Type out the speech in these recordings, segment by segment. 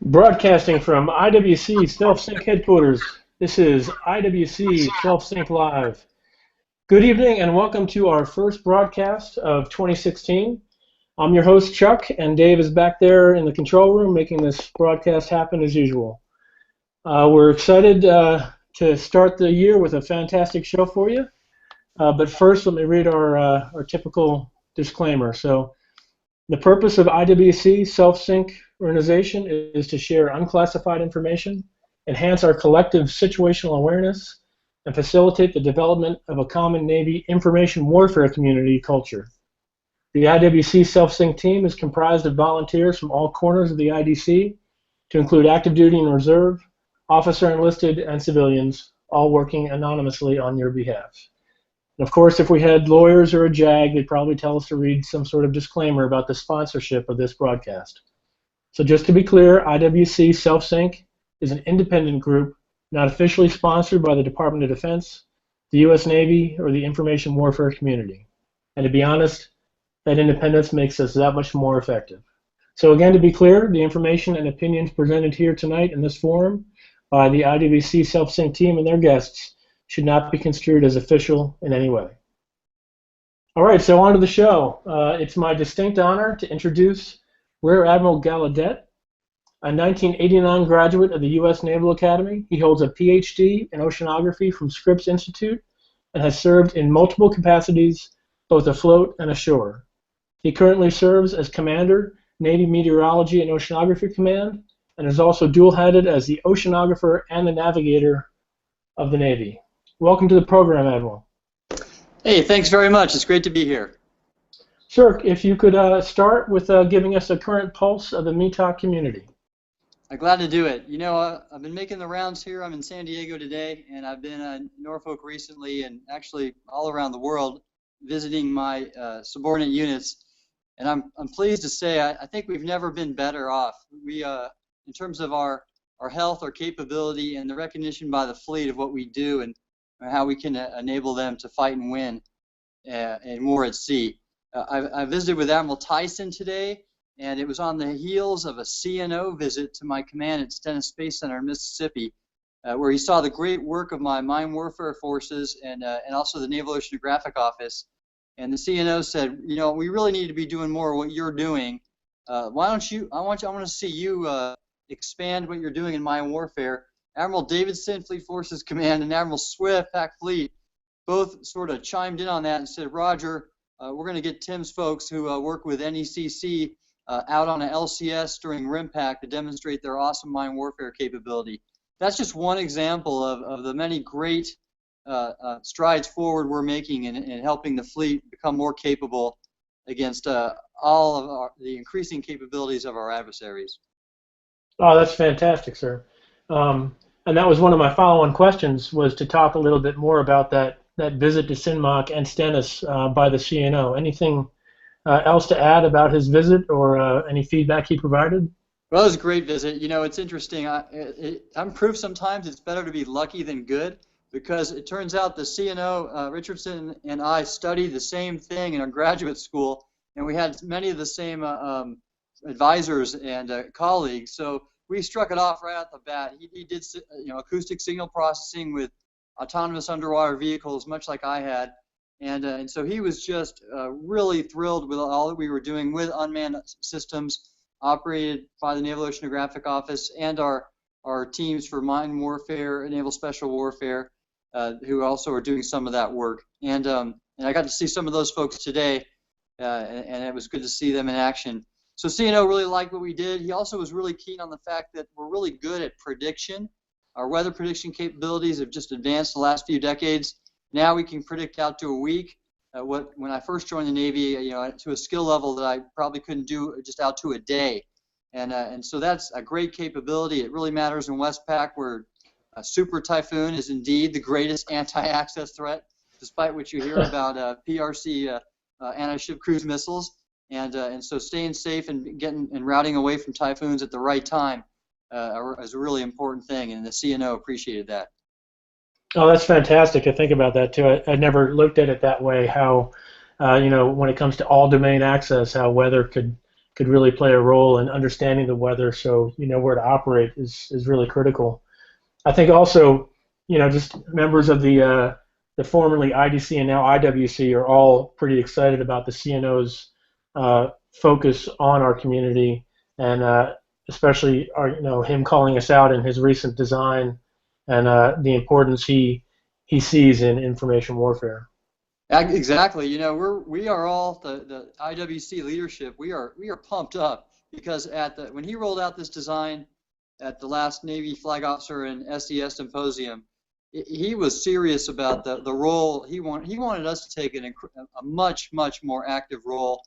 Broadcasting from IWC Self-Sync headquarters, this is IWC Self-Sync Live. Good evening and welcome to our first broadcast of 2016. I'm your host Chuck, and Dave is back there in the control room making this broadcast happen as usual. We're excited to start the year with a fantastic show for you, but first let me read our typical disclaimer. So, the purpose of IWC Self-Synchronization is to share unclassified information, enhance our collective situational awareness, and facilitate the development of a common Navy information warfare community culture. The IWC Self-Sync team is comprised of volunteers from all corners of the IDC, to include active duty and reserve, officer enlisted, and civilians, all working anonymously on your behalf. Of course, if we had lawyers or a JAG, they'd probably tell us to read some sort of disclaimer about the sponsorship of this broadcast. So just to be clear, IWC Self-Sync is an independent group, not officially sponsored by the Department of Defense, the U.S. Navy, or the information warfare community. And to be honest, that independence makes us that much more effective. So again, to be clear, the information and opinions presented here tonight in this forum by the IWC Self-Sync team and their guests should not be construed as official in any way. All right, so on to the show. It's my distinct honor to introduce Rear Admiral Gallaudet, a 1989 graduate of the U.S. Naval Academy. He holds a PhD in Oceanography from Scripps Institute and has served in multiple capacities, both afloat and ashore. He currently serves as Commander, Navy Meteorology and Oceanography Command, and is also dual-headed as the oceanographer and the navigator of the Navy. Welcome to the program, Admiral. Hey, thanks very much. It's great to be here. Sir, if you could start with giving us a current pulse of the Metoc community. I'm glad to do it. You know, I've been making the rounds here. I'm in San Diego today, and I've been in Norfolk recently, and actually all around the world visiting my subordinate units. And I'm pleased to say I think we've never been better off. We, in terms of our health, our capability, and the recognition by the fleet of what we do and how we can enable them to fight and win and war at sea. I visited with Admiral Tyson today, and it was on the heels of a CNO visit to my command at Stennis Space Center in Mississippi, where he saw the great work of my mine warfare forces and also the Naval Oceanographic Office. And the CNO said, you know, we really need to be doing more of what you're doing. Why don't you? I want to see you expand what you're doing in mine warfare. Admiral Davidson, Fleet Forces Command, and Admiral Swift, Pac Fleet, both sort of chimed in on that and said, Roger, we're going to get Tim's folks who work with NECC out on an LCS during RIMPAC to demonstrate their awesome mine warfare capability. That's just one example of the many great strides forward we're making in helping the fleet become more capable against all of the increasing capabilities of our adversaries. Oh, that's fantastic, sir. And that was one of my follow-on questions, was to talk a little bit more about that visit to Sinmach and Stennis by the CNO. Anything else to add about his visit or any feedback he provided? Well, it was a great visit. You know, it's interesting. I'm proof sometimes it's better to be lucky than good, because it turns out the CNO, Richardson and I studied the same thing in our graduate school, and we had many of the same advisors and colleagues. So we struck it off right out the bat. He did, you know, acoustic signal processing with autonomous underwater vehicles, much like I had, and so he was just really thrilled with all that we were doing with unmanned systems operated by the Naval Oceanographic Office and our teams for mine warfare, naval special warfare, who also are doing some of that work. And I got to see some of those folks today, and it was good to see them in action. So CNO really liked what we did. He also was really keen on the fact that we're really good at prediction. Our weather prediction capabilities have just advanced the last few decades. Now we can predict out to a week. When I first joined the Navy, you know, to a skill level that I probably couldn't do just out to a day. And so that's a great capability. It really matters in Westpac, where a super typhoon is indeed the greatest anti-access threat, despite what you hear about PRC anti-ship cruise missiles. And so staying safe and routing away from typhoons at the right time is a really important thing, and the CNO appreciated that. Oh, that's fantastic to think about that too. I never looked at it that way. How, you know, when it comes to all domain access, how weather could could really play a role in understanding the weather, so you know where to operate is really critical. I think also, just members of the formerly IDC and now IWC are all pretty excited about the CNO's focus on our community, and especially him calling us out in his recent design, and the importance he sees in information warfare. Exactly. We are all the IWC leadership. We are pumped up because when he rolled out this design at the last Navy Flag Officer and SES Symposium, he was serious about the role he wanted us to take a much more active role,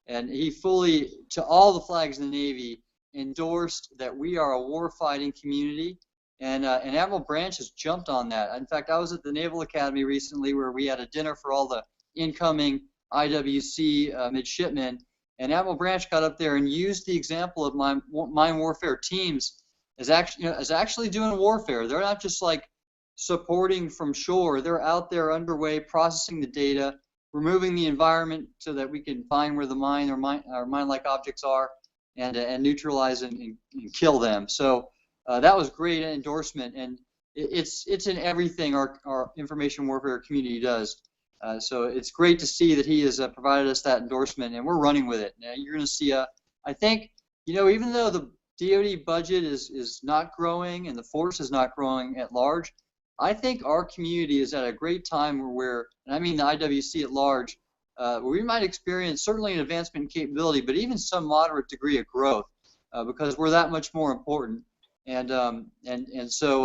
and he fully, to all the flags in the Navy, endorsed that we are a war-fighting community. And Admiral Branch has jumped on that. In fact, I was at the Naval Academy recently where we had a dinner for all the incoming IWC midshipmen, and Admiral Branch got up there and used the example of mine warfare teams as actually doing warfare. They're not just like supporting from shore. They're out there underway processing the data, removing the environment so that we can find where the mine or mine-like objects are, and neutralize and kill them. So that was great endorsement, and it's in everything our information warfare community does. So it's great to see that he has provided us that endorsement, and we're running with it. Now you're going to see, I think, even though the DoD budget is not growing and the force is not growing at large, I think our community is at a great time and I mean the IWC at large, where we might experience certainly an advancement in capability, but even some moderate degree of growth, because we're that much more important. And so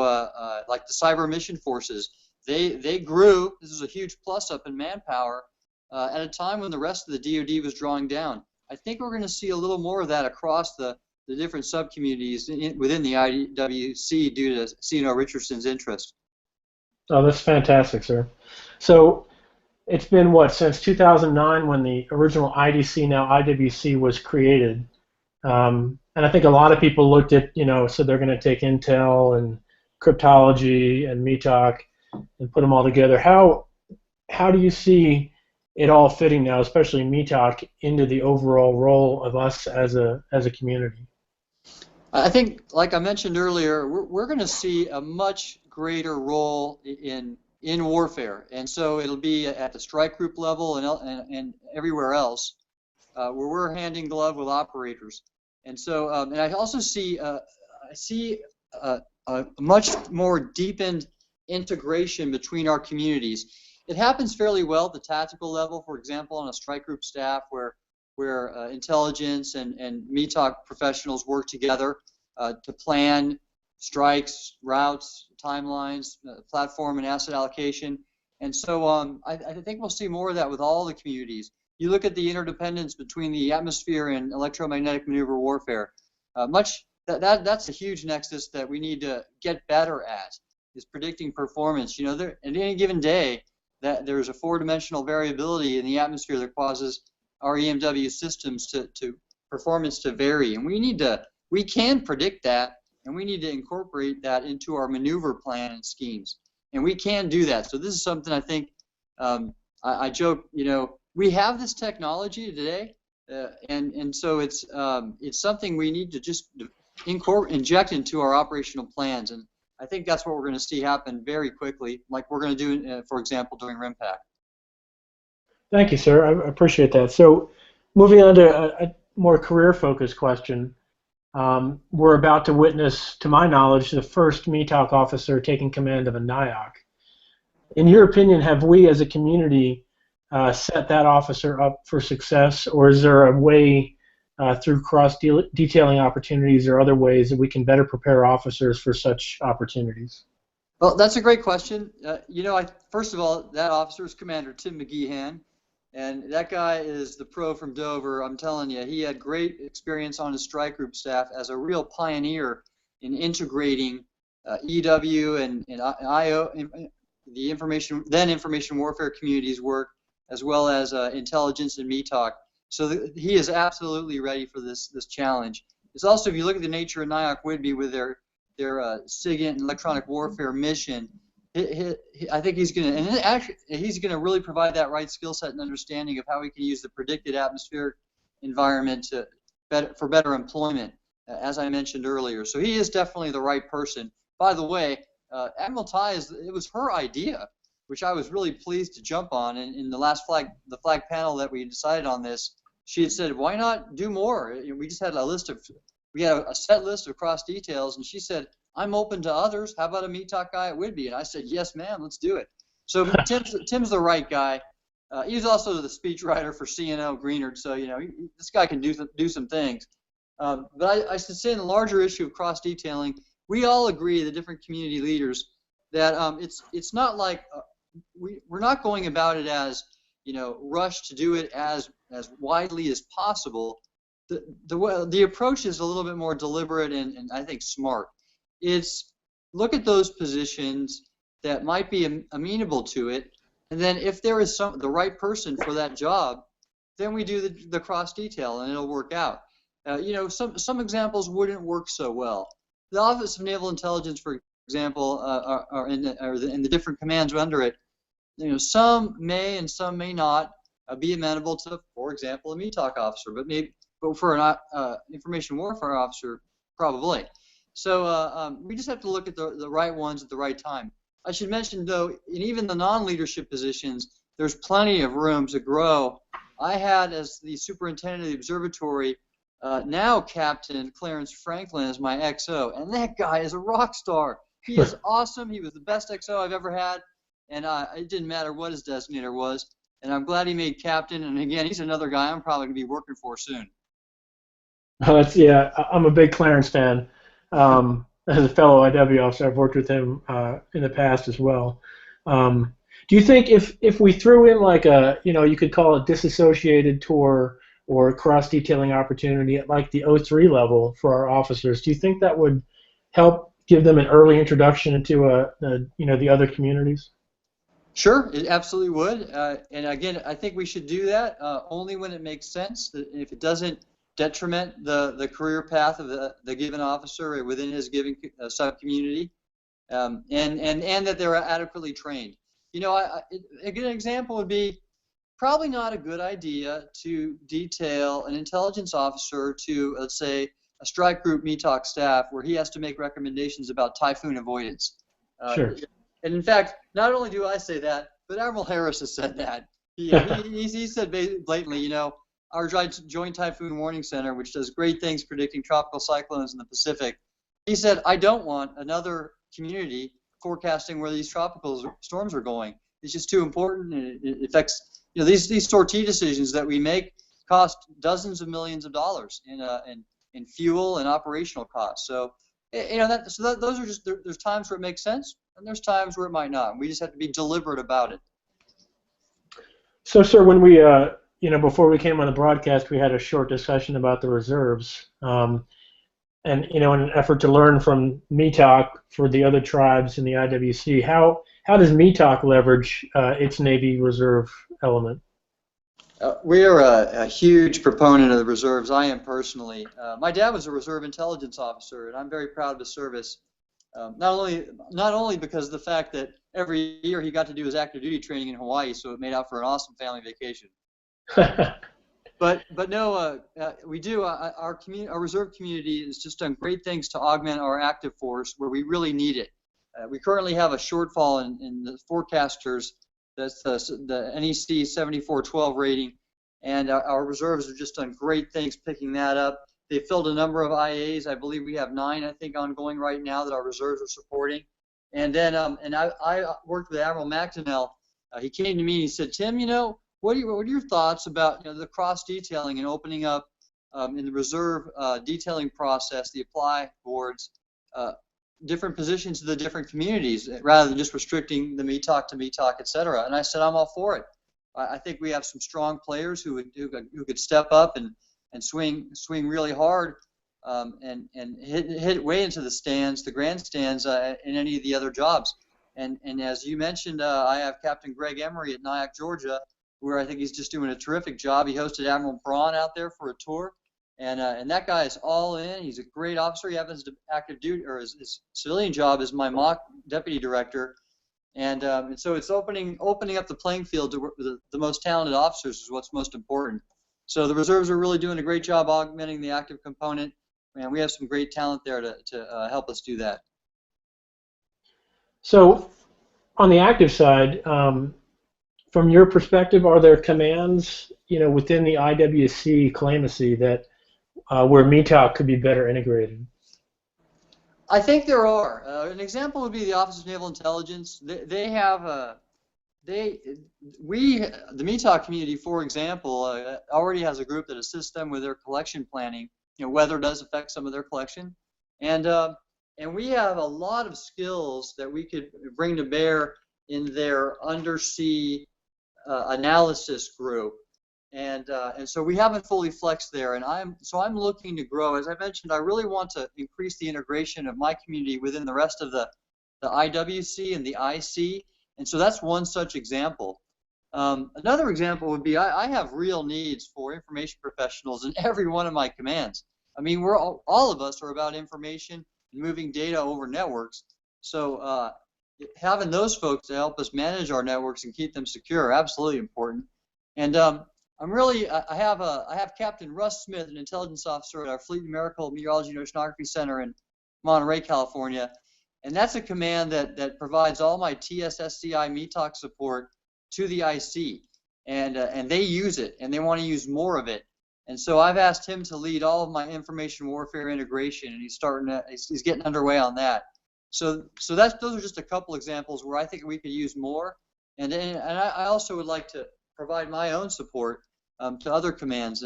like the cyber mission forces, they grew. This is a huge plus up in manpower at a time when the rest of the DoD was drawing down. I think we're going to see a little more of that across the different subcommunities within the IWC due to CNO Richardson's interest. Oh, that's fantastic, sir. So it's been since 2009 when the original IDC, now IWC, was created. And I think a lot of people looked at, so they're going to take Intel and cryptology and Metoc and put them all together. How do you see it all fitting now, especially Metoc, into the overall role of us as a community? I think, like I mentioned earlier, we're going to see a much greater role in warfare, and so it'll be at the strike group level and everywhere else, where we're hand in glove with operators. And so, and I also see a much more deepened integration between our communities. It happens fairly well at the tactical level, for example, on a strike group staff where intelligence and Metoc professionals work together to plan strikes, routes, timelines, platform and asset allocation. And so I think we'll see more of that with all the communities. You look at the interdependence between the atmosphere and electromagnetic maneuver warfare. That's a huge nexus that we need to get better at, is predicting performance. At any given day, that there's a four-dimensional variability in the atmosphere that causes our EMW systems to performance to vary, and we can predict that, and we need to incorporate that into our maneuver plan and schemes, and we can do that. So this is something I think I joke, we have this technology today, and so it's something we need to just inject into our operational plans, and I think that's what we're going to see happen very quickly, like we're going to do, for example, during RIMPAC. Thank you, sir. I appreciate that. So moving on to a more career-focused question, we're about to witness, to my knowledge, the first Metoc officer taking command of a NIOC. In your opinion, have we as a community set that officer up for success, or is there a way through cross-detailing opportunities or other ways that we can better prepare officers for such opportunities? Well, that's a great question. First of all, that officer is Commander Tim McGeehan, and that guy is the pro from Dover. I'm telling you, he had great experience on his strike group staff as a real pioneer in integrating EW and IO, the information warfare community's work, as well as intelligence and Metoc. So he is absolutely ready for this challenge. It's also, if you look at the nature of NIOC Whidbey with their SIGINT and electronic warfare mission, I think he's going to really provide that right skill set and understanding of how we can use the predicted atmospheric environment for better employment, as I mentioned earlier. So he is definitely the right person. By the way, Admiral Ty, it was her idea, which I was really pleased to jump on. And in the last flag panel that we decided on this, she had said, why not do more? We just had we had a set list of cross details, and she said, I'm open to others. How about a Metoc guy at Whidbey? And I said, yes, ma'am, let's do it. So Tim's the right guy. He's also the speechwriter for CNO Greenard, so this guy can do some things. But I should say, in the larger issue of cross detailing, we all agree, the different community leaders, that it's not like we're not going about it as rush to do it as widely as possible. The approach is a little bit more deliberate and I think smart. It's look at those positions that might be amenable to it, and then if there is the right person for that job, then we do the cross detail and it'll work out. Some examples wouldn't work so well. The Office of Naval Intelligence, for example, are in the different commands under it. Some may and some may not be amenable to, for example, a Metoc officer, but for an information warfare officer, probably. So we just have to look at the right ones at the right time. I should mention, though, in even the non-leadership positions, there's plenty of room to grow. I had, as the superintendent of the observatory, now Captain Clarence Franklin as my XO, and that guy is a rock star. He is awesome. He was the best XO I've ever had, and it didn't matter what his designator was. And I'm glad he made captain. And again, he's another guy I'm probably going to be working for soon. Yeah, I'm a big Clarence fan. As a fellow IW officer, I've worked with him in the past as well. Do you think if we threw in like you could call it disassociated tour or cross detailing opportunity at like the 03 level for our officers, do you think that would help give them an early introduction into the other communities? Sure, it absolutely would. And again, I think we should do that only when it makes sense. If it doesn't detriment the career path of the given officer within his given sub-community, and that they're adequately trained. A good example would be probably not a good idea to detail an intelligence officer to, let's say, a strike group Metoc staff where he has to make recommendations about typhoon avoidance. Sure. And in fact, not only do I say that, but Admiral Harris has said that. He said blatantly, our Joint Typhoon Warning Center, which does great things predicting tropical cyclones in the Pacific, he said, I don't want another community forecasting where these tropical storms are going. It's just too important, and it affects, these sortie decisions that we make cost dozens of millions of dollars in fuel and operational costs. So, those are just, there's times where it makes sense, and there's times where it might not. We just have to be deliberate about it. So, sir, when we before we came on the broadcast, we had a short discussion about the reserves, and in an effort to learn from Metoc for the other tribes in the IWC, how does Metoc leverage its Navy Reserve element? We are a huge proponent of the reserves. I am personally. My dad was a reserve intelligence officer, and I'm very proud of his service. Not only because of the fact that every year he got to do his active duty training in Hawaii, so it made out for an awesome family vacation. But no, we do. Our reserve community has just done great things to augment our active force where we really need it. We currently have a shortfall in the forecasters. That's the NEC 7412 rating, and our reserves have just done great things picking that up. They filled a number of IAs. I believe we have 9, I think, ongoing right now that our reserves are supporting. And then, I worked with Admiral McDonnell. He came to me and he said, Tim, what are your thoughts about the cross detailing and opening up in the reserve detailing process, the apply boards, different positions to the different communities rather than just restricting the Metoc to Metoc, et cetera. And I said, I'm all for it. I think we have some strong players who could step up and swing really hard and hit way into the stands, the grandstands in any of the other jobs. And as you mentioned, I have Captain Greg Emery at Nyack, Georgia, where I think he's just doing a terrific job. He hosted Admiral Braun out there for a tour. And that guy is all in. He's a great officer. He happens to active duty, or his civilian job is my mock deputy director. And so it's opening up the playing field to the most talented officers is what's most important. So the reserves are really doing a great job augmenting the active component, and we have some great talent there to help us do that. So on the active side, from your perspective, are there commands, within the IWC calamitcy that where Metoc could be better integrated? I think there are. An example would be the Office of Naval Intelligence. They have they we the Metoc community, for example, already has a group that assists them with their collection planning. Weather does affect some of their collection, and we have a lot of skills that we could bring to bear in their undersea analysis group, and so we haven't fully flexed there. And I'm looking to grow. As I mentioned, I really want to increase the integration of my community within the rest of the IWC and the IC, and so that's one such example. Another example would be I have real needs for information professionals in every one of my commands. I mean, we're all of us are about information and moving data over networks. So having those folks to help us manage our networks and keep them secure are absolutely important. And I have Captain Russ Smith, an intelligence officer at our Fleet Numerical Meteorology and Oceanography Center in Monterey, California, and that's a command that provides all my TSSCI METOC support to the IC, and they use it, and they want to use more of it. And so I've asked him to lead all of my information warfare integration, and he's getting underway on that. So those are just a couple examples where I think we could use more, and I also would like to provide my own support to other commands.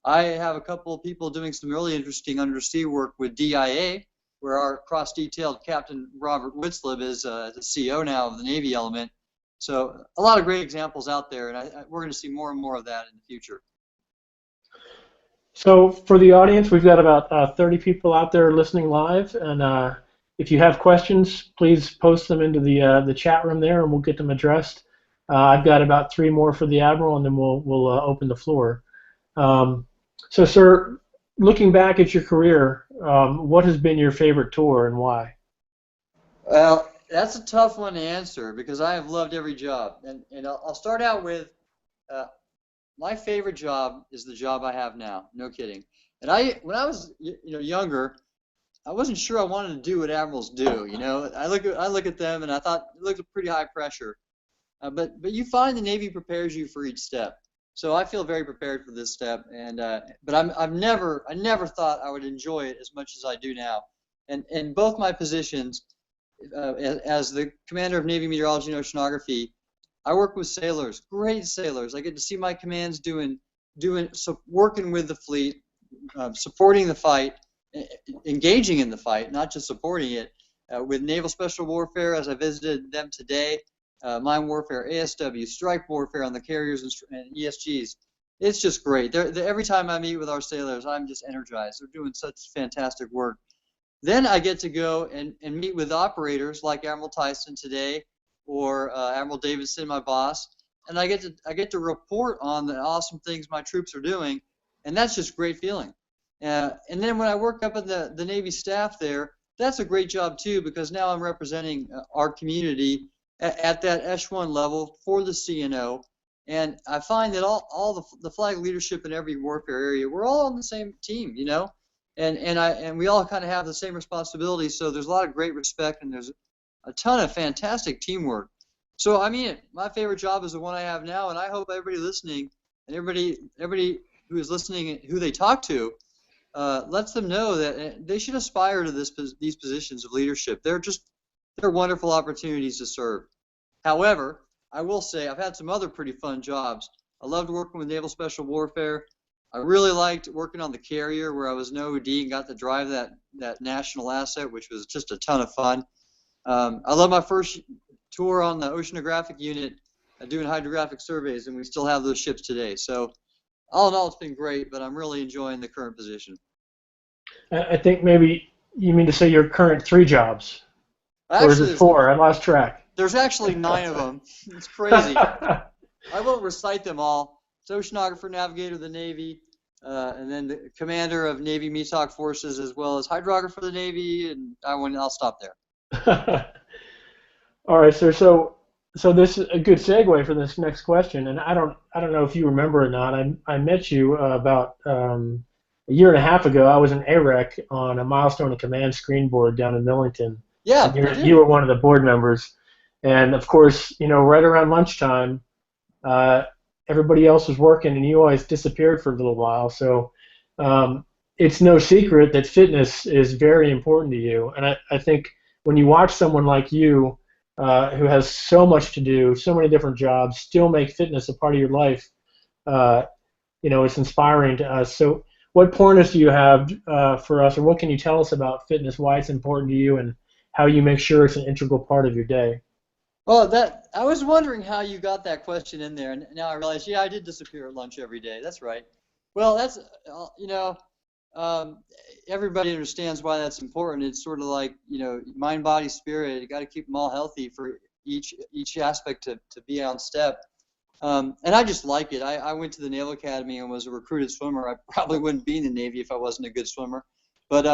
I have a couple of people doing some really interesting undersea work with DIA, where our cross-detailed Captain Robert Witzleb is the CEO now of the Navy element. So a lot of great examples out there, and we're going to see more and more of that in the future. So for the audience, we've got about 30 people out there listening live, and if you have questions, please post them into the chat room there, and we'll get them addressed. I've got about 3 more for the Admiral, and then we'll open the floor. So, sir, looking back at your career, what has been your favorite tour and why? Well, that's a tough one to answer because I have loved every job, and I'll start out with my favorite job is the job I have now. No kidding. And when I was younger, I wasn't sure I wanted to do what admirals do. I look at them and I thought it looked pretty high pressure. But you find the Navy prepares you for each step. So I feel very prepared for this step, but I never thought I would enjoy it as much as I do now. And in both my positions, as the commander of Navy Meteorology and Oceanography, I work with sailors, great sailors. I get to see my commands working with the fleet, supporting the fight, engaging in the fight, not just supporting it. With Naval Special Warfare, as I visited them today, mine warfare, ASW, strike warfare on the carriers and ESGs. It's just great. Every time I meet with our sailors, I'm just energized. They're doing such fantastic work. Then I get to go and meet with operators like Admiral Tyson today, or Admiral Davidson, my boss, and I get to report on the awesome things my troops are doing, and that's just a great feeling. And then when I work up in the Navy staff there, that's a great job too, because now I'm representing our community at that Echelon level for the CNO, and I find that all the flag leadership in every warfare area, we're all on the same team, and we all kind of have the same responsibilities. So there's a lot of great respect, and there's a ton of fantastic teamwork. So I mean, my favorite job is the one I have now, and I hope everybody listening and everybody who is listening, who they talk to, lets them know that they should aspire to these positions of leadership. They're wonderful opportunities to serve. However, I will say I've had some other pretty fun jobs. I loved working with Naval Special Warfare. I really liked working on the carrier, where I was an OD and got to drive that national asset, which was just a ton of fun. I love my first tour on the Oceanographic unit doing hydrographic surveys, and we still have those ships today. So all in all, it's been great, but I'm really enjoying the current position. I think maybe you mean to say your current 3 jobs. Actually, or is it 4? I lost track. There's actually 9 of them. It's crazy. I won't recite them all. It's Oceanographer, Navigator of the Navy, and then the Commander of Navy METOC Forces, as well as Hydrographer of the Navy, and I'll stop there. All right, sir. So So this is a good segue for this next question, and I don't know if you remember or not. I met you about a year and a half ago. I was in AREC on a milestone and command screen board down in Millington, and Yeah, I you do. were one of the board members. And of course, right around lunchtime, uh, everybody else was working, and you always disappeared for a little while. So um, it's no secret that fitness is very important to you. And I think when you watch someone like you, who has so much to do, so many different jobs, still make fitness a part of your life, uh, it's inspiring to us. So what pointers do you have for us, or what can you tell us about fitness, why it's important to you, and how you make sure it's an integral part of your day? Oh, that I was wondering how you got that question in there, and now I realize, yeah, I did disappear at lunch every day. That's right. Well, that's um, everybody understands why that's important. It's sort of like mind, body, spirit. You got to keep them all healthy for each aspect to be on step. And I just like it. I went to the Naval Academy and was a recruited swimmer. I probably wouldn't be in the Navy if I wasn't a good swimmer. But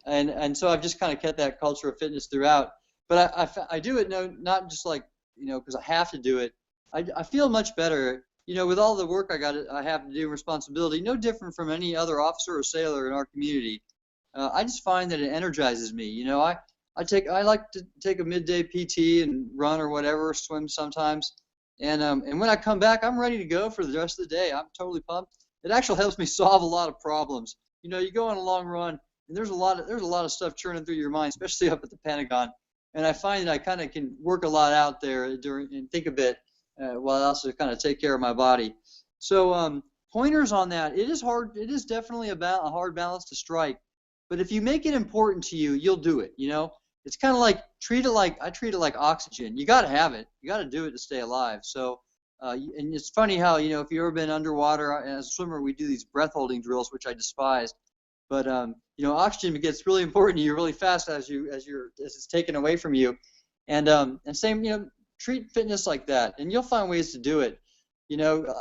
and so I've just kind of kept that culture of fitness throughout. But I do it not just like because I have to do it. I feel much better with all the work I have to do, responsibility, no different from any other officer or sailor in our community. I just find that it energizes me. I like to take a midday PT and run or whatever, swim sometimes. And when I come back, I'm ready to go for the rest of the day. I'm totally pumped. It actually helps me solve a lot of problems. You go on a long run, and there's a lot of stuff churning through your mind, especially up at the Pentagon. And I find that I kind of can work a lot out there during and think a bit while I also kind of take care of my body. So pointers on that. It is hard. It is definitely a hard balance to strike. But if you make it important to you, you'll do it. It's kind of like I treat it like oxygen. You got to have it. You got to do it to stay alive. So, and it's funny how if you've ever been underwater as a swimmer, we do these breath holding drills, which I despise. But oxygen gets really important to you really fast as it's taken away from you, and same treat fitness like that, and you'll find ways to do it.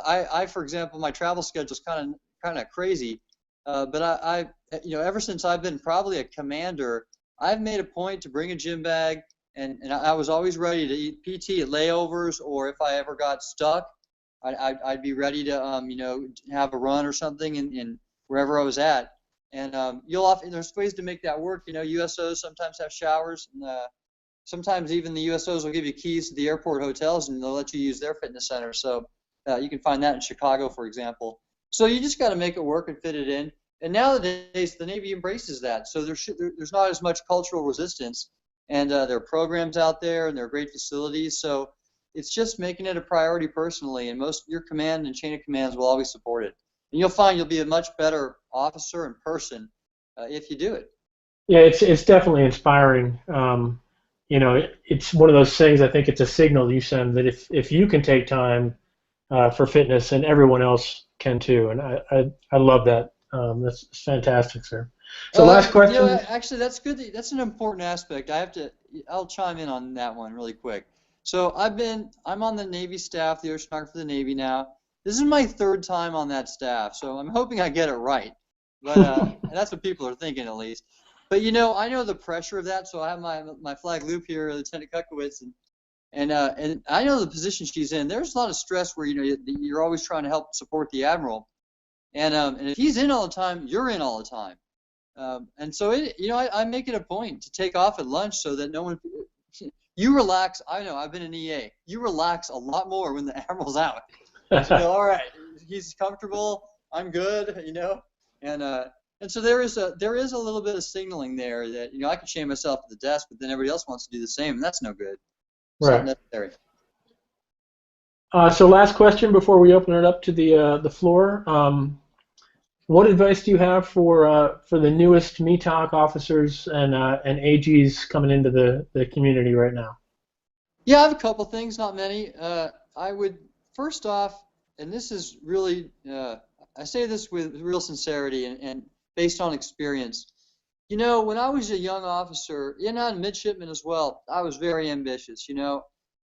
I for example, my travel schedule is kind of crazy, but ever since I've been probably a commander, I've made a point to bring a gym bag, and I was always ready to eat PT at layovers, or if I ever got stuck, I'd be ready to have a run or something in wherever I was at. And there's ways to make that work. USOs sometimes have showers, and sometimes even the USOs will give you keys to the airport hotels, and they'll let you use their fitness center. So you can find that in Chicago, for example. So you just got to make it work and fit it in. And nowadays, the Navy embraces that. So there's not as much cultural resistance, and there are programs out there, and there are great facilities. So it's just making it a priority personally, and your command and chain of commands will always support it. And you'll find you'll be a much better officer and person if you do it. Yeah, it's definitely inspiring. It's one of those things. I think it's a signal you send that if you can take time for fitness, and everyone else can too. And I love that. That's fantastic, sir. So last question. Actually, that's good. That's an important aspect. I'll chime in on that one really quick. So I'm on the Navy staff, the Oceanography of the Navy now. This is my third time on that staff, so I'm hoping I get it right. But and that's what people are thinking at least. But I know the pressure of that. So I have my flag loop here, Lieutenant Kukowitz, and I know the position she's in. There's a lot of stress where you're always trying to help support the admiral, and if he's in all the time, you're in all the time. And so I make it a point to take off at lunch so that no one you relax. I know I've been an EA. You relax a lot more when the admiral's out. All right, he's comfortable. I'm good. And so there is a little bit of signaling there that I can chain myself at the desk, but then everybody else wants to do the same, and that's no good. It's not Right. necessary. So last question before we open it up to the floor. What advice do you have for the newest Metoc officers and AGs coming into the community right now? Yeah, I have a couple things, not many. I would first off, and this is really, I say this with real sincerity and based on experience. When I was a young officer, and I'm a midshipman as well, I was very ambitious.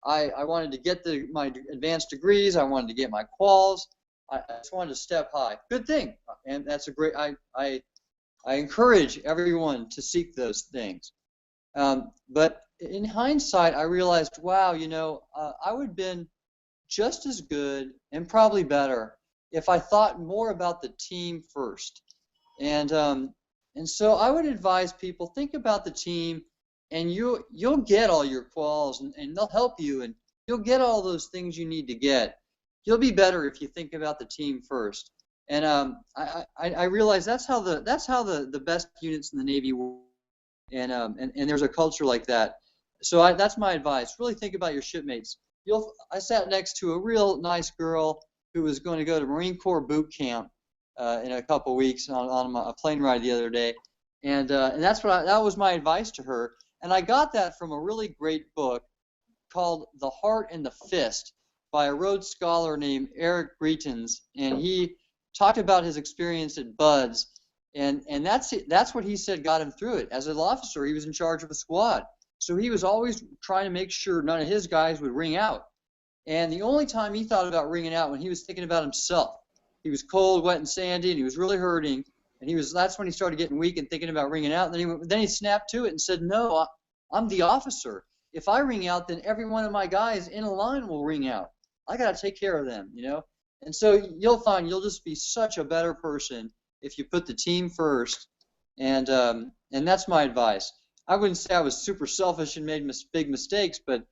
I wanted to get my advanced degrees. I wanted to get my quals. I just wanted to step high. Good thing, and that's a great. I encourage everyone to seek those things. But in hindsight, I realized, wow, I would have been just as good and probably better if I thought more about the team first. And so I would advise people, think about the team, and you'll get all your quals, and they'll help you, and you'll get all those things you need to get. You'll be better if you think about the team first. And I realize that's how the best units in the Navy work, and there's a culture like that. So that's my advice. Really think about your shipmates. I sat next to a real nice girl who was going to go to Marine Corps boot camp in a couple weeks on a plane ride the other day, and that was my advice to her. And I got that from a really great book called The Heart and the Fist by a Rhodes Scholar named Eric Breitons, and he talked about his experience at BUDS, and that's what he said got him through it. As an officer, he was in charge of a squad, so he was always trying to make sure none of his guys would ring out. And the only time he thought about ringing out when he was thinking about himself. He was cold, wet, and sandy, and he was really hurting. And that's when he started getting weak and thinking about ringing out. And then he snapped to it and said, "No, I'm the officer. If I ring out, then every one of my guys in a line will ring out. I got to take care of them, And so you'll find you'll just be such a better person if you put the team first. And that's my advice. I wouldn't say I was super selfish and made big mistakes, but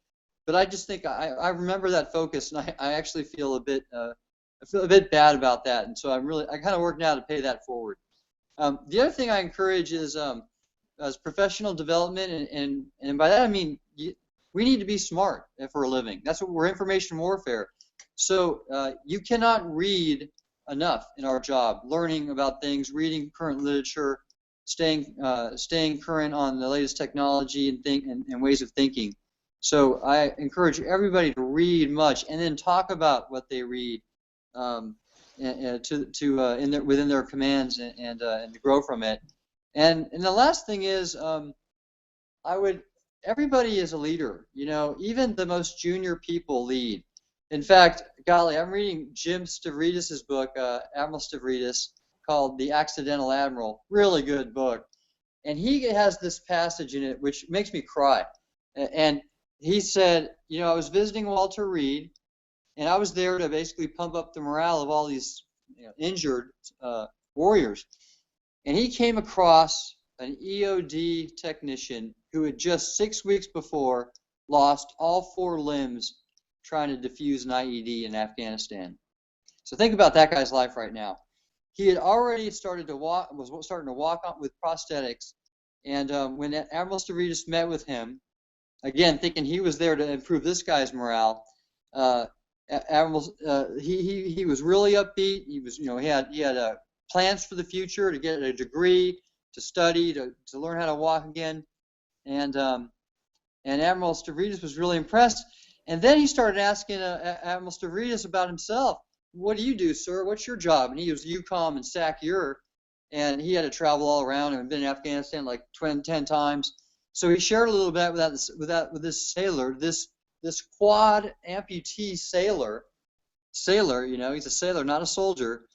I just think I remember that focus, and I actually feel a bit bad about that, and so I kind of work now to pay that forward. The other thing I encourage is professional development, and by that I mean we need to be smart for a living. That's what we're information warfare. So you cannot read enough in our job, learning about things, reading current literature, staying current on the latest technology and ways of thinking. So I encourage everybody to read much and then talk about what they read within their commands and to grow from it. And the last thing is everybody is a leader. Even the most junior people lead. In fact, golly, I'm reading Jim Stavridis' book, Admiral Stavridis, called The Accidental Admiral. Really good book. And he has this passage in it which makes me cry. And he said, I was visiting Walter Reed, and I was there to basically pump up the morale of all these injured warriors. And he came across an EOD technician who had just 6 weeks before lost all 4 limbs trying to defuse an IED in Afghanistan. So think about that guy's life right now. He had already was starting to walk on with prosthetics, and when Admiral Stavridis met with him, again thinking he was there to improve this guy's morale, Admiral he was really upbeat. He was he had plans for the future, to get a degree, to study, to learn how to walk again, and Admiral Stavridis was really impressed. And then he started asking Admiral Stavridis about himself. What do you do, sir? What's your job? And he was UCOM and SAC-UR, and he had to travel all around and been in Afghanistan like 10 times. So he shared a little bit with this sailor, this quad amputee sailor. He's a sailor, not a soldier.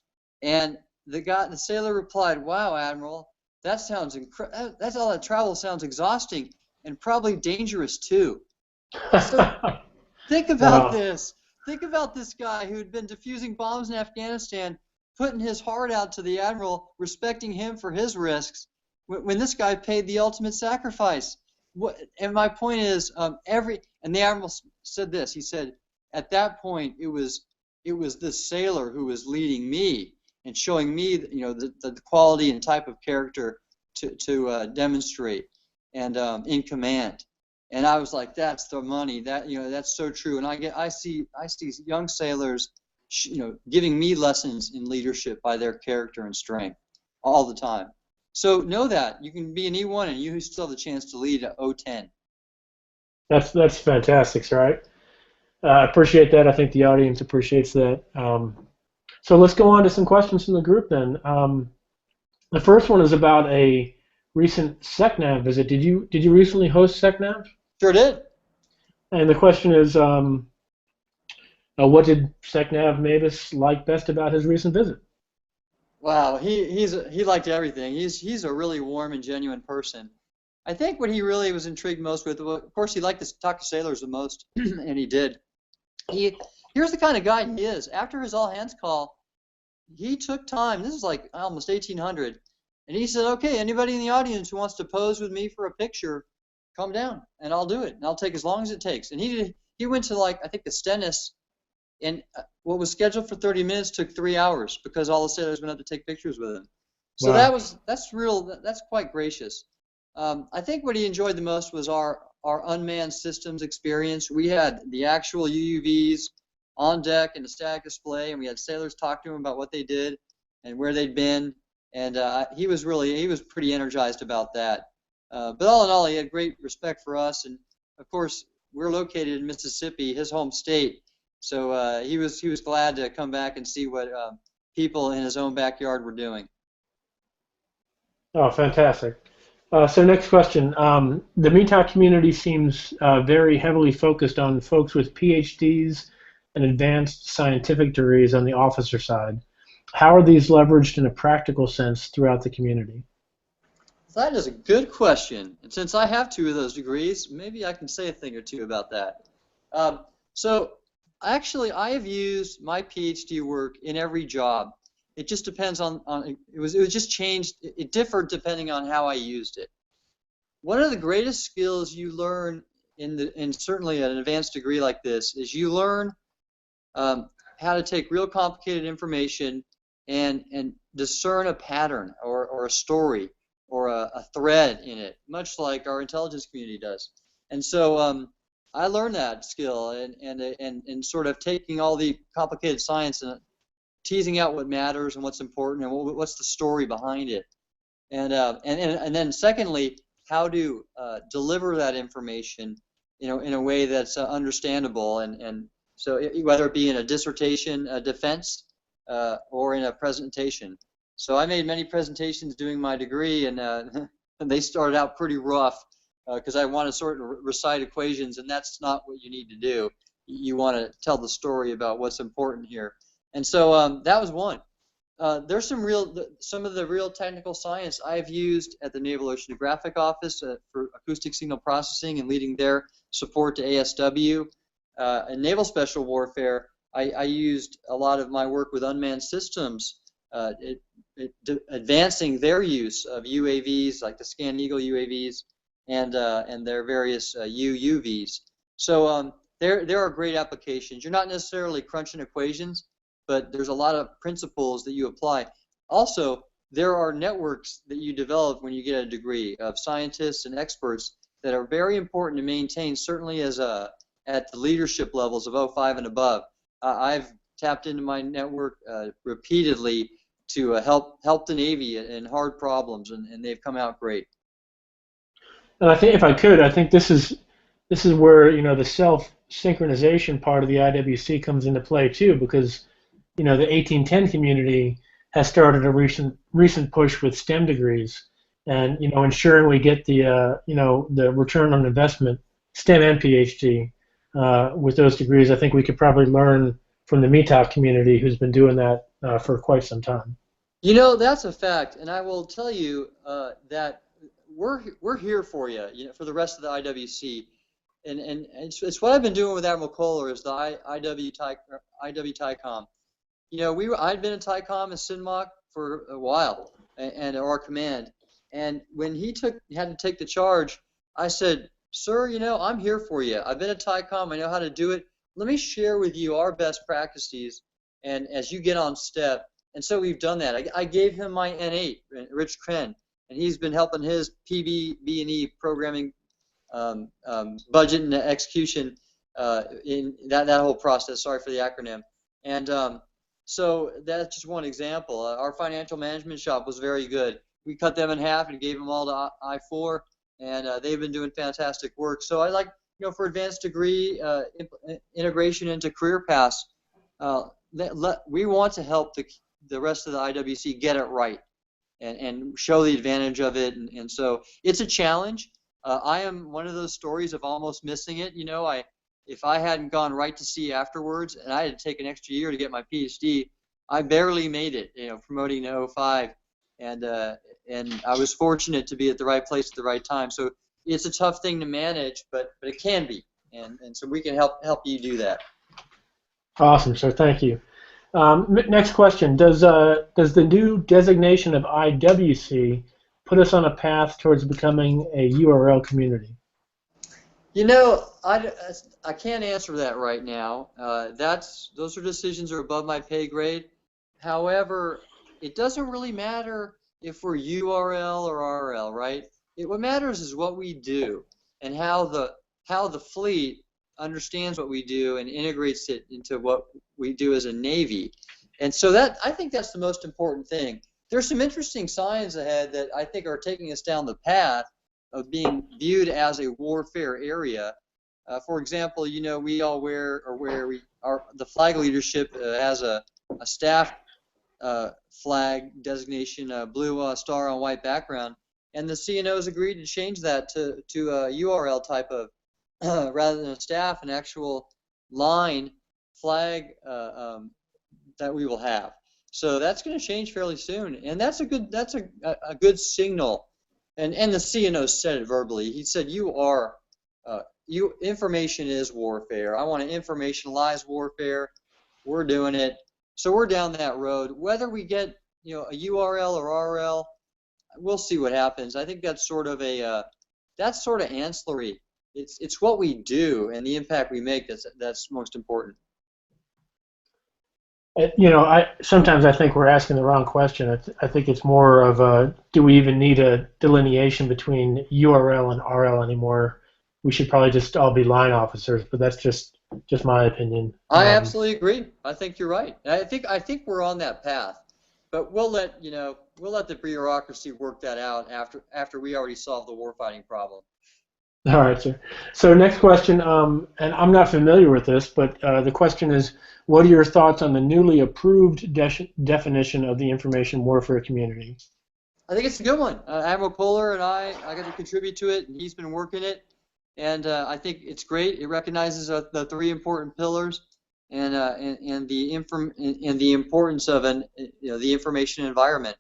And the sailor replied, "Wow, Admiral, that sounds incredible. That's all that travel sounds exhausting and probably dangerous too." So think about this. Think about this guy who had been defusing bombs in Afghanistan, putting his heart out to the Admiral, respecting him for his risks, when this guy paid the ultimate sacrifice. And my point is, and the Admiral said this. He said, at that point, it was this sailor who was leading me and showing me, the quality and type of character to demonstrate and in command. And I was like, that's the money. That's so true. And I see young sailors, giving me lessons in leadership by their character and strength all the time. So know that you can be an E1 and you still have the chance to lead at O10. That's fantastic, right? I appreciate that. I think the audience appreciates that. So let's go on to some questions from the group then. The first one is about a recent SecNav visit. Did you recently host SecNav? Sure did. And the question is, what did SecNav Mavis like best about his recent visit? Wow, he liked everything. He's a really warm and genuine person. I think what he really was intrigued most with, well, of course, he liked to talk to sailors the most, and he did. Here's the kind of guy he is. After his all hands call, he took time. This is like almost 1800, and he said, "Okay, anybody in the audience who wants to pose with me for a picture, come down, and I'll do it, and I'll take as long as it takes." And he went to, like, I think the Stennis, and what was scheduled for 30 minutes took 3 hours because all the sailors went up to take pictures with him. So Wow. that's quite gracious. I think what he enjoyed the most was our unmanned systems experience. We had the actual UUVs on deck in a static display, and we had sailors talk to him about what they did and where they'd been, and he was pretty energized about that. But all in all, he had great respect for us, and of course we're located in Mississippi, his home state, so he was glad to come back and see what people in his own backyard were doing. Oh, fantastic. So next question. The Metoc community seems very heavily focused on folks with PhDs and advanced scientific degrees on the officer side. How are these leveraged in a practical sense throughout the community? That is a good question. And since I have 2 of those degrees, maybe I can say a thing or two about that. So actually, I have used my PhD work in every job. It just depends on it was just changed. It differed depending on how I used it. One of the greatest skills you learn in certainly an advanced degree like this is you learn how to take real complicated information and discern a pattern or a story or a thread in it, much like our intelligence community does. And so I learned that skill and sort of taking all the complicated science and teasing out what matters and what's important and what's the story behind it. And then secondly, how to deliver that information, in a way that's understandable, and so whether it be in a dissertation, a defense, or in a presentation. So I made many presentations doing my degree, and they started out pretty rough because I want to sort of recite equations, and that's not what you need to do. You want to tell the story about what's important here. And so that was one. There's some of the real technical science I've used at the Naval Oceanographic Office for acoustic signal processing and leading their support to ASW. In naval special warfare, I used a lot of my work with unmanned systems, advancing their use of UAVs like the Scan Eagle UAVs and their various UUVs. So there are great applications. You're not necessarily crunching equations, but there's a lot of principles that you apply. Also, there are networks that you develop when you get a degree of scientists and experts that are very important to maintain, certainly as at the leadership levels of 05 and above. I've tapped into my network repeatedly to help the Navy in hard problems, and they've come out great. And I think if I could, I think this is where the self synchronization part of the IWC comes into play too, because the 1810 community has started a recent push with STEM degrees, and ensuring we get the return on investment, STEM and PhD, with those degrees. I think we could probably learn from the Metoc community, who's been doing that for quite some time. That's a fact, and I will tell you that we're here for you, for the rest of the IWC, and it's what I've been doing with Admiral Kohler is the IW TICOM. I'd been in TICOM and SINMOC for a while, and our command, and when he had to take the charge, I said, "Sir, I'm here for you. I've been at TICOM. I know how to do it. Let me share with you our best practices, and as you get on step." And so we've done that. I gave him my N8, Rich Kren, and he's been helping his PB&E programming, budget and execution in that whole process. Sorry for the acronym. And so that's just one example. Our financial management shop was very good. We cut them in half and gave them all to I4, and they've been doing fantastic work. So I like, for advanced degree integration into career paths, we want to help the rest of the IWC get it right and show the advantage of it. And so it's a challenge. I am one of those stories of almost missing it. If I hadn't gone right to sea afterwards and I had to take an extra year to get my PhD, I barely made it, promoting to 05. And and I was fortunate to be at the right place at the right time. So it's a tough thing to manage, but it can be, and so we can help you do that. Awesome, sir. Thank you. Next question: Does the new designation of IWC put us on a path towards becoming a URL community? You know, I can't answer that right now. Those decisions are above my pay grade. However, it doesn't really matter if we're URL or RL, right? What matters is what we do and how the fleet understands what we do and integrates it into what we do as a Navy. And so I think that's the most important thing. There's some interesting signs ahead that I think are taking us down the path of being viewed as a warfare area. For example, you know, we all the flag leadership has a staff flag designation, blue star on white background, and the CNOs agreed to change that to a URL type of, rather than a staff, an actual line flag that we will have. So that's going to change fairly soon, and that's a good signal. And the CNO said it verbally. He said, information is warfare. I want to informationalize warfare. We're doing it. So we're down that road. Whether we get, you know, a URL or RL, we'll see what happens. I think that's sort of ancillary. It's what we do and the impact we make that's most important. You know, sometimes I think we're asking the wrong question. I think it's more of do we even need a delineation between URL and RL anymore? We should probably just all be line officers, but that's just my opinion. I absolutely agree. I think you're right. I think we're on that path, but we'll let the bureaucracy work that out after we already solve the warfighting problem. All right, sir. So next question, and I'm not familiar with this, but the question is, what are your thoughts on the newly approved definition of the information warfare community? I think it's a good one. Admiral Poehler and I got to contribute to it, and he's been working it, and I think it's great. It recognizes the three important pillars and the importance of the information environment.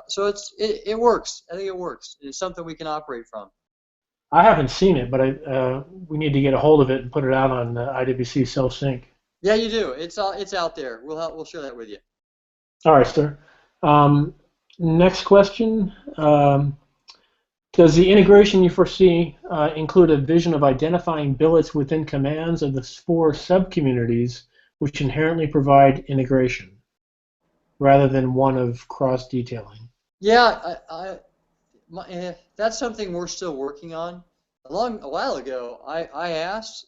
So it works. I think it works. It's something we can operate from. I haven't seen it, but we need to get a hold of it and put it out on IWC self-sync. Yeah, you do. It's out there. We'll share that with you. All right, sir. Next question. Does the integration you foresee include a vision of identifying billets within commands of the 4 subcommunities which inherently provide integration, rather than one of cross-detailing? Yeah, that's something we're still working on. A while ago, I asked.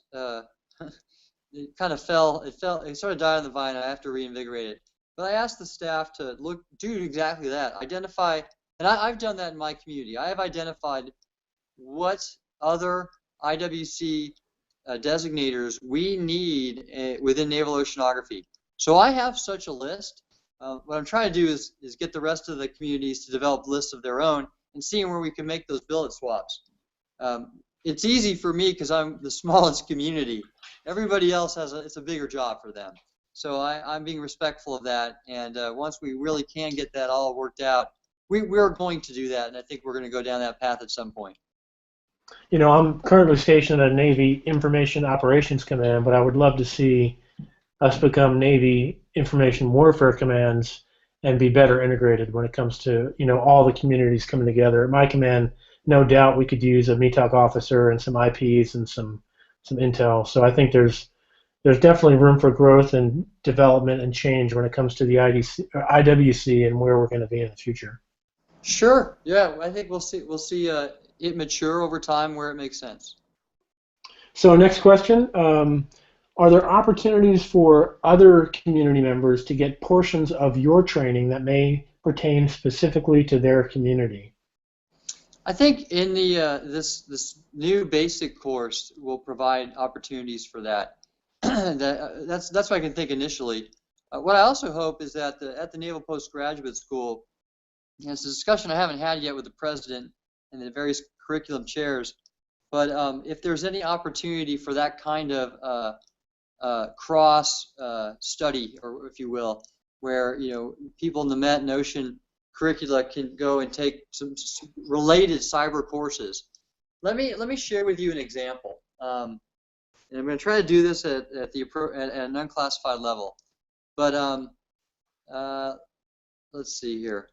It kind of fell. It sort of died on the vine. I have to reinvigorate it. But I asked the staff to do exactly that. Identify, and I've done that in my community. I have identified what other IWC designators we need within naval oceanography. So I have such a list. What I'm trying to do is get the rest of the communities to develop lists of their own and seeing where we can make those billet swaps. It's easy for me because I'm the smallest community. Everybody else it's a bigger job for them. So I'm being respectful of that. And once we really can get that all worked out, we're going to do that. And I think we're going to go down that path at some point. You know, I'm currently stationed at Navy Information Operations Command, but I would love to see us become Navy Information Warfare Commands and be better integrated when it comes to, you know, all the communities coming together. At my command, no doubt we could use a Metoc officer and some IPs and some intel. So I think there's definitely room for growth and development and change when it comes to the IWC and where we're going to be in the future. Sure. Yeah, I think we'll see it mature over time where it makes sense. So next question. Are there opportunities for other community members to get portions of your training that may pertain specifically to their community? I think in the this new basic course will provide opportunities for that. That's what I can think initially. What I also hope is that at the Naval Postgraduate School, it's a discussion I haven't had yet with the president and the various curriculum chairs, but if there's any opportunity for that kind of cross study, or if you will, where, you know, people in the Met and Ocean curricula can go and take some related cyber courses. Let me share with you an example. And I'm going to try to do this at an unclassified level. But let's see here.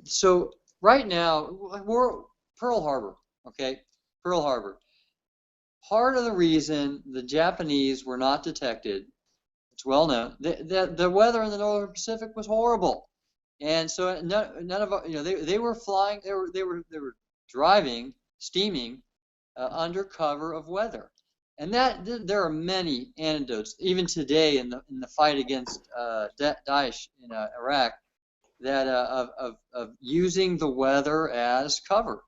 So right now we're Pearl Harbor. Okay, Pearl Harbor. Part of the reason the Japanese were not detected, it's well known, the weather in the Northern Pacific was horrible, and so none of they were flying, they were driving, steaming under cover of weather, and there are many anecdotes even today in the fight against Daesh in Iraq that of using the weather as cover,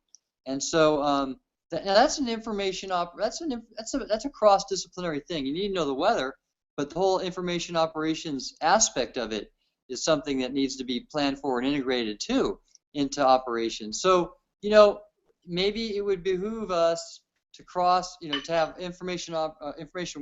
and so. That's an information that's a cross-disciplinary thing. You need to know the weather, but the whole information operations aspect of it is something that needs to be planned for and integrated too into operations. So maybe it would behoove us to to have information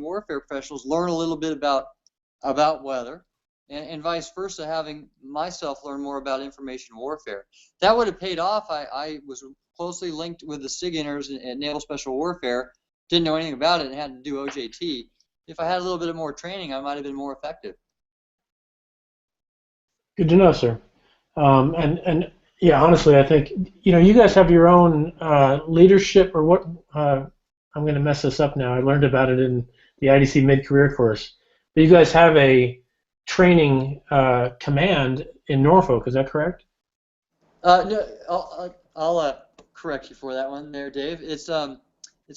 warfare professionals learn a little bit about weather, and vice versa, having myself learn more about information warfare. That would have paid off. I was closely linked with the SIGINTers at Naval Special Warfare, didn't know anything about it and had to do OJT. If I had a little bit more training, I might have been more effective. Good to know, sir. And yeah, honestly, I think you guys have your own leadership or what. I'm going to mess this up now. I learned about it in the IDC mid-career course. But you guys have a training command in Norfolk. Is that correct? No, I'll correct you for that one there, Dave. It's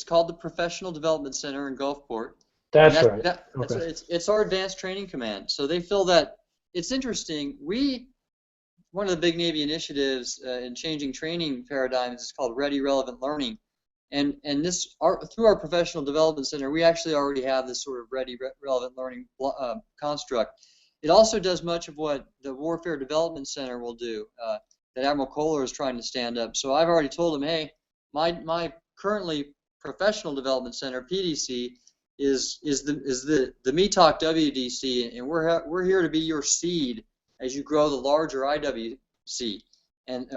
called the Professional Development Center in Gulfport. That's right. Okay. It's our advanced training command. So they feel that it's interesting. One of the big Navy initiatives in changing training paradigms is called Ready Relevant Learning, and through our Professional Development Center, we actually already have this sort of Ready Relevant Learning construct. It also does much of what the Warfare Development Center will do. That Admiral Kohler is trying to stand up. So I've already told him, hey, my currently Professional Development Center (PDC) is the Metoc WDC, and we're here to be your seed as you grow the larger IWC and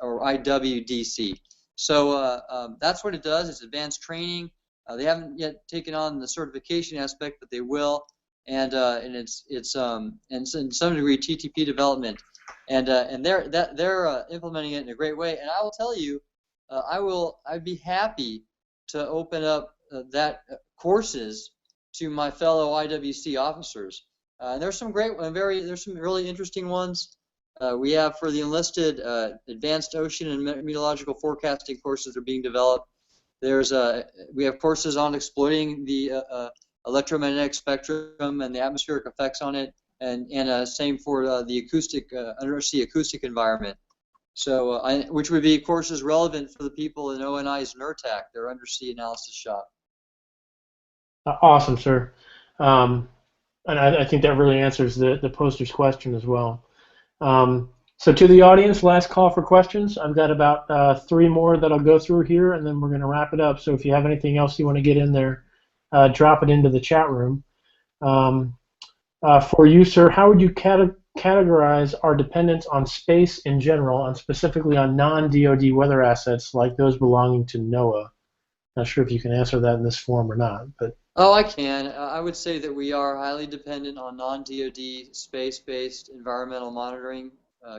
or IWDC. So that's what it does. It's advanced training. They haven't yet taken on the certification aspect, but they will, and it's in some degree TTP development. And they're implementing it in a great way. And I will tell you, I'd be happy to open up courses to my fellow IWC officers. And there's some there's some really interesting ones. We have for the enlisted advanced ocean and meteorological forecasting courses are being developed. We have courses on exploiting the electromagnetic spectrum and the atmospheric effects on it. And same for the undersea acoustic environment. So, which would be courses relevant for the people in ONI's NERTAC, their undersea analysis shop. Awesome, sir. And I think that really answers the poster's question as well. So to the audience, last call for questions. I've got about 3 more that I'll go through here, and then we're going to wrap it up. So if you have anything else you want to get in there, drop it into the chat room. For you, sir, how would you categorize our dependence on space in general, and specifically on non-DoD weather assets like those belonging to NOAA? Not sure if you can answer that in this form or not, but. Oh, I can. I would say that we are highly dependent on non-DoD space-based environmental monitoring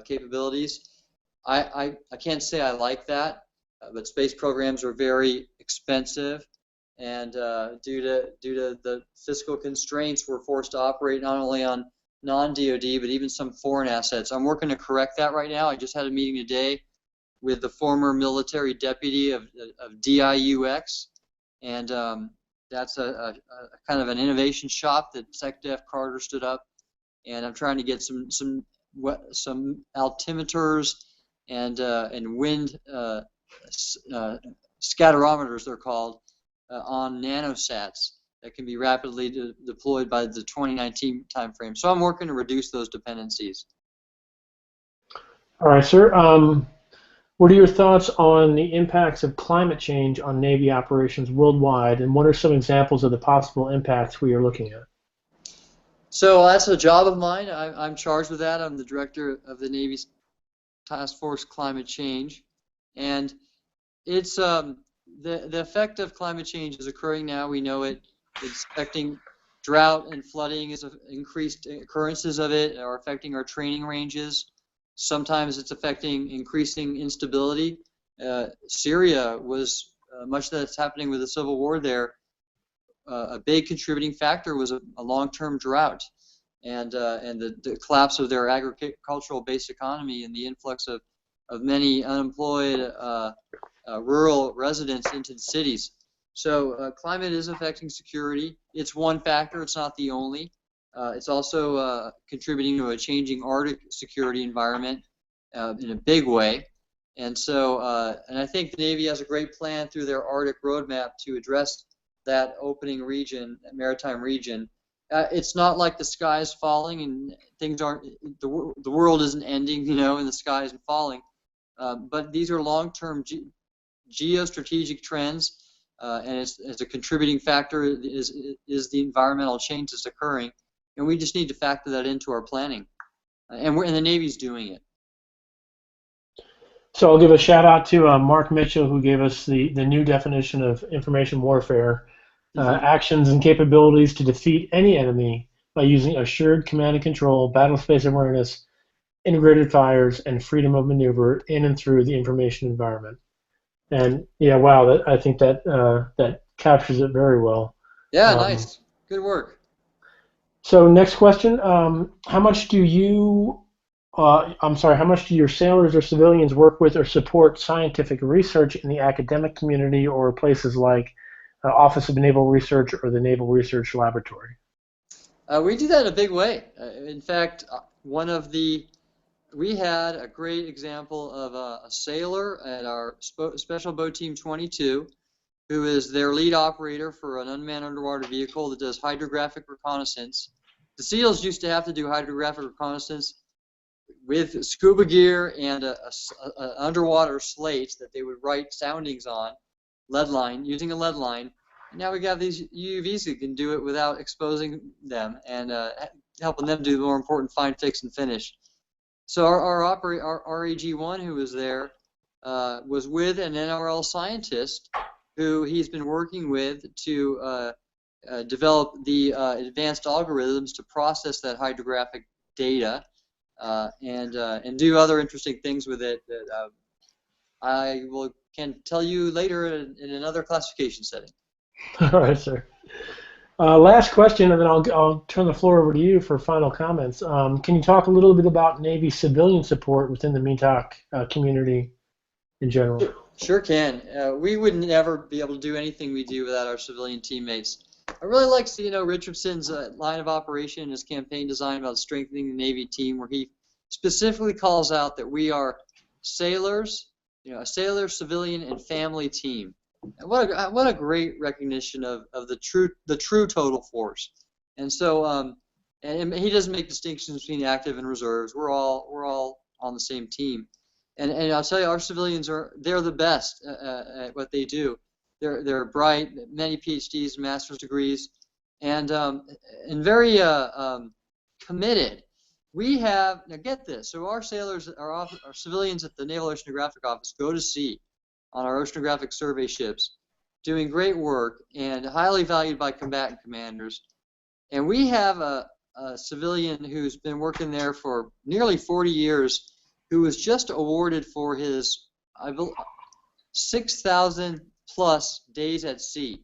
capabilities. I can't say I like that, but space programs are very expensive. And due to the fiscal constraints, we're forced to operate not only on non-DoD but even some foreign assets. I'm working to correct that right now. I just had a meeting today with the former military deputy of DIUX, and that's a kind of an innovation shop that SecDef Carter stood up. And I'm trying to get some altimeters and wind scatterometers, they're called. On nanosats that can be rapidly deployed by the 2019 timeframe. So I'm working to reduce those dependencies. All right, sir. What are your thoughts on the impacts of climate change on Navy operations worldwide, and what are some examples of the possible impacts we are looking at? So that's a job of mine. I'm charged with that. I'm the director of the Navy's Task Force Climate Change, and it's the effect of climate change is occurring now. We know it. It's affecting drought and flooding. Is increased occurrences of it are affecting our training ranges. Sometimes it's affecting increasing instability. Syria was much that's happening with the civil war there. A big contributing factor was a long-term drought, and the collapse of their agricultural-based economy and the influx of many unemployed rural residents into the cities. So climate is affecting security. It's one factor. It's not the only. It's also contributing to a changing Arctic security environment in a big way. And so, and I think the Navy has a great plan through their Arctic roadmap to address that opening region, that maritime region. It's not like the sky is falling and things aren't, the world isn't ending, you know, and the sky isn't falling. But these are long-term geostrategic trends, and it's a contributing factor is the environmental change that's occurring, and we just need to factor that into our planning, and the Navy's doing it. So I'll give a shout out to Mark Mitchell, who gave us the new definition of information warfare: actions and capabilities to defeat any enemy by using assured command and control, battle space awareness, integrated fires, and freedom of maneuver in and through the information environment. And yeah, wow, I think that that captures it very well. Yeah, nice, good work. So next question: how much do you, how much do your sailors or civilians work with or support scientific research in the academic community or places like Office of Naval Research or the Naval Research Laboratory? We do that in a big way. In fact, we had a great example of a sailor at our Special Boat Team 22, who is their lead operator for an unmanned underwater vehicle that does hydrographic reconnaissance. The SEALs used to have to do hydrographic reconnaissance with scuba gear and a underwater slate that they would write soundings on, using a lead line. And now we got these UUVs that can do it without exposing them and helping them do the more important find, fix, and finish. So our RAG-1 who was there was with an NRL scientist who he's been working with to develop the advanced algorithms to process that hydrographic data and do other interesting things with it that I can tell you later in another classification setting. All right, sir. Last question, and then I'll turn the floor over to you for final comments. Can you talk a little bit about Navy civilian support within the Metoc community in general? Sure can. We would never be able to do anything we do without our civilian teammates. I really like C&O Richardson's line of operation, his campaign design about strengthening the Navy team, where he specifically calls out that we are sailors, a sailor, civilian, and family team. And what a great recognition of the true total force. And so and he doesn't make distinctions between active and reserves. We're all on the same team. And I'll tell you, our civilians they're the best at what they do. They're bright, many PhDs, master's degrees, and very committed. We have, now get this, so our sailors, our civilians at the Naval Oceanographic Office go to sea on our oceanographic survey ships, doing great work and highly valued by combatant commanders. And we have a civilian who's been working there for nearly 40 years who was just awarded for his 6,000 plus days at sea.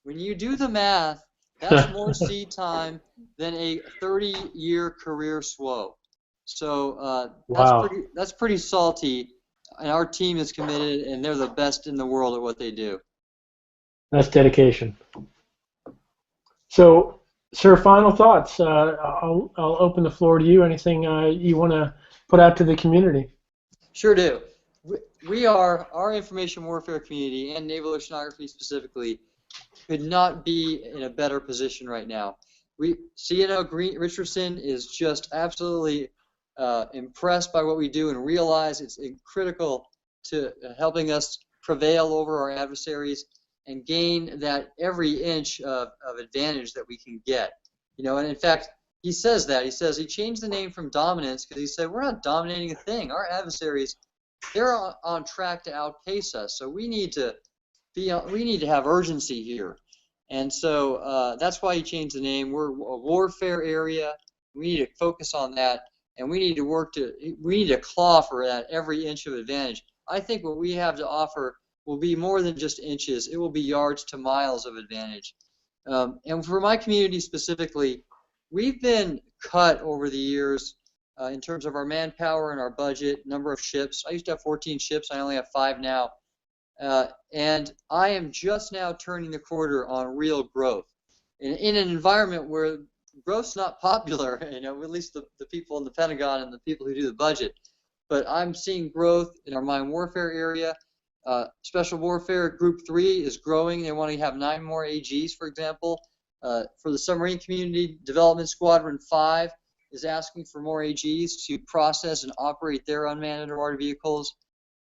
When you do the math, that's more sea time than a 30-year career SWO. So wow. that's pretty salty. And our team is committed, and they're the best in the world at what they do. That's dedication. So, sir, final thoughts. I'll open the floor to you. Anything you want to put out to the community? Sure do. Our information warfare community, and Naval Oceanography specifically, could not be in a better position right now. C&O Richardson is just absolutely impressed by what we do and realize it's critical to helping us prevail over our adversaries and gain that every inch of advantage that we can get. And in fact, he says that. He says he changed the name from dominance because he said we're not dominating a thing. Our adversaries, they're on track to outpace us. So we need to have urgency here. And so that's why he changed the name. We're a warfare area. We need to focus on that, and we need to claw for that every inch of advantage. I think what we have to offer will be more than just inches. It will be yards to miles of advantage. And for my community specifically, we've been cut over the years in terms of our manpower and our budget, number of ships. I used to have 14 ships. I only have 5 now. And I am just now turning the corner on real growth. In an environment where growth's not popular, at least the people in the Pentagon and the people who do the budget. But I'm seeing growth in our mine warfare area. Special Warfare Group 3 is growing. They want to have 9 more AGs, for example. For the Submarine Community Development Squadron 5 is asking for more AGs to process and operate their unmanned underwater vehicles.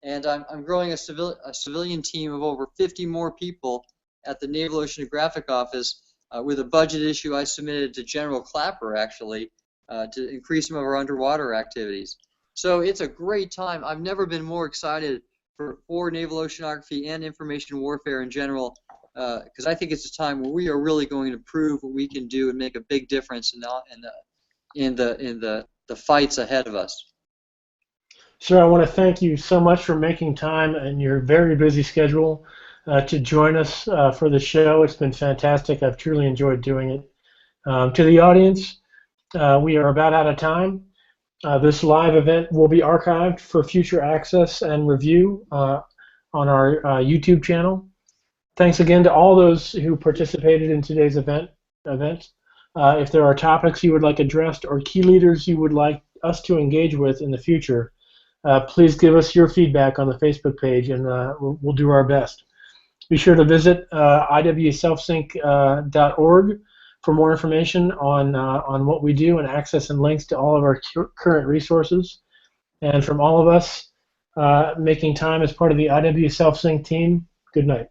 And I'm growing a civilian team of over 50 more people at the Naval Oceanographic Office with a budget issue I submitted to General Clapper, actually, to increase some of our underwater activities. So it's a great time. I've never been more excited for naval oceanography and information warfare in general, because I think it's a time where we are really going to prove what we can do and make a big difference in the fights ahead of us. Sir, I want to thank you so much for making time in your very busy schedule to join us for the show. It's been fantastic. I've truly enjoyed doing it. To the audience, we are about out of time. This live event will be archived for future access and review on our YouTube channel. Thanks again to all those who participated in today's event. If there are topics you would like addressed or key leaders you would like us to engage with in the future, please give us your feedback on the Facebook page, and we'll do our best. Be sure to visit iwselfsync.org for more information on what we do and access and links to all of our current resources. And from all of us making time as part of the IW Self Sync team, good night.